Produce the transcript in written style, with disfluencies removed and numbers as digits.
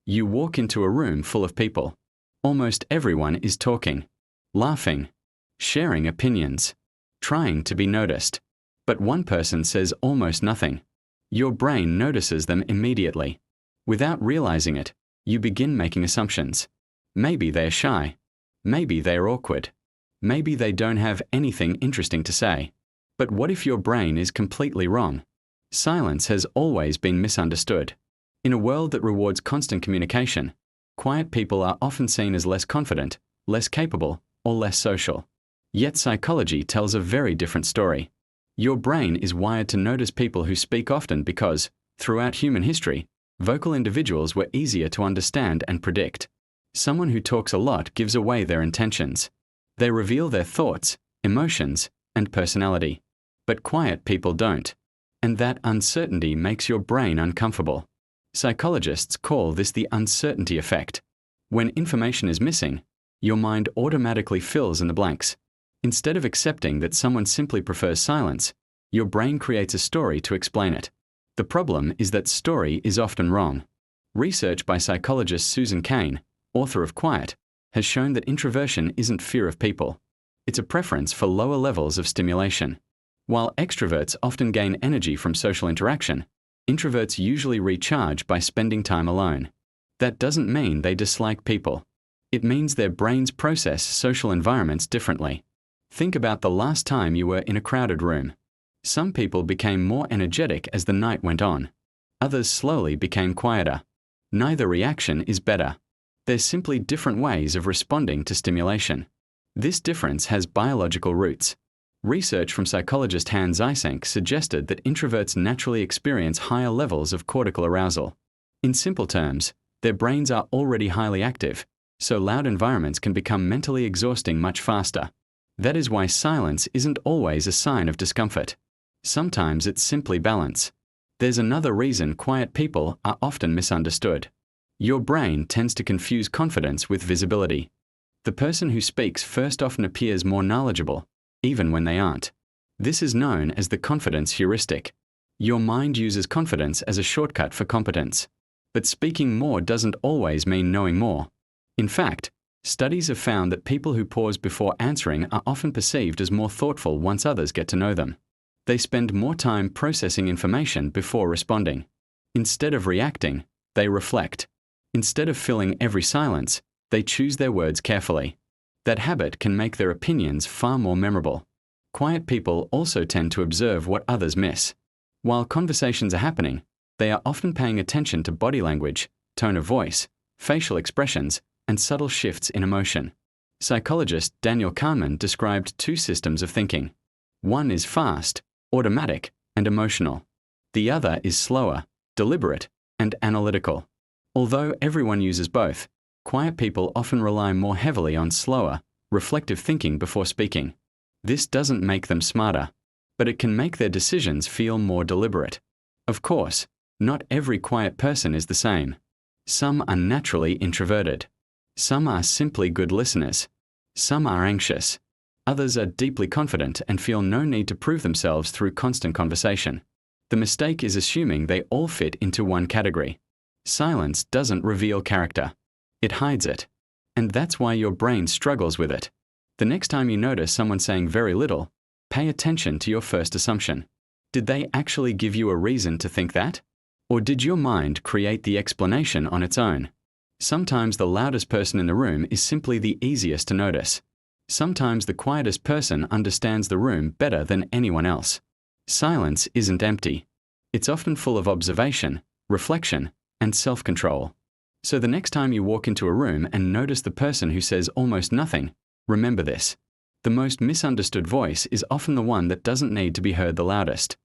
You walk into a room full of people. Almost everyone is talking, laughing, sharing opinions, trying to be noticed. But one person says almost nothing. Your brain notices them immediately. Without realizing it, you begin making assumptions. Maybe they're shy. Maybe they're awkward. Maybe they don't have anything interesting to say. But what if your brain is completely wrong? Silence has always been misunderstood. In a world that rewards constant communication, quiet people are often seen as less confident, less capable, or less social. Yet psychology tells a very different story. Your brain is wired to notice people who speak often because, throughout human history, vocal individuals were easier to understand and predict. Someone who talks a lot gives away their intentions. They reveal their thoughts, emotions, and personality. But quiet people don't. And that uncertainty makes your brain uncomfortable. Psychologists call this the uncertainty effect. When information is missing, your mind automatically fills in the blanks. Instead of accepting that someone simply prefers silence, your brain creates a story to explain it. The problem is that story is often wrong. Research by psychologist Susan Cain, author of Quiet, has shown that introversion isn't fear of people. It's a preference for lower levels of stimulation. While extroverts often gain energy from social interaction, introverts usually recharge by spending time alone. That doesn't mean they dislike people. It means their brains process social environments differently. Think about the last time you were in a crowded room. Some people became more energetic as the night went on. Others slowly became quieter. Neither reaction is better. There's simply different ways of responding to stimulation. This difference has biological roots. Research from psychologist Hans Eysenck suggested that introverts naturally experience higher levels of cortical arousal. In simple terms, their brains are already highly active, so loud environments can become mentally exhausting much faster. That is why silence isn't always a sign of discomfort. Sometimes it's simply balance. There's another reason quiet people are often misunderstood. Your brain tends to confuse confidence with visibility. The person who speaks first often appears more knowledgeable, even when they aren't. This is known as the confidence heuristic. Your mind uses confidence as a shortcut for competence. But speaking more doesn't always mean knowing more. In fact, studies have found that people who pause before answering are often perceived as more thoughtful once others get to know them. They spend more time processing information before responding. Instead of reacting, they reflect. Instead of filling every silence, they choose their words carefully. That habit can make their opinions far more memorable. Quiet people also tend to observe what others miss. While conversations are happening, they are often paying attention to body language, tone of voice, facial expressions, and subtle shifts in emotion. Psychologist Daniel Kahneman described two systems of thinking. One is fast, automatic, and emotional. The other is slower, deliberate, and analytical. Although everyone uses both, quiet people often rely more heavily on slower, reflective thinking before speaking. This doesn't make them smarter, but it can make their decisions feel more deliberate. Of course, not every quiet person is the same. Some are naturally introverted. Some are simply good listeners. Some are anxious. Others are deeply confident and feel no need to prove themselves through constant conversation. The mistake is assuming they all fit into one category. Silence doesn't reveal character. It hides it. And that's why your brain struggles with it. The next time you notice someone saying very little, pay attention to your first assumption. Did they actually give you a reason to think that? Or did your mind create the explanation on its own? Sometimes the loudest person in the room is simply the easiest to notice. Sometimes the quietest person understands the room better than anyone else. Silence isn't empty. It's often full of observation, reflection, and self-control. So the next time you walk into a room and notice the person who says almost nothing, remember this. The most misunderstood voice is often the one that doesn't need to be heard the loudest.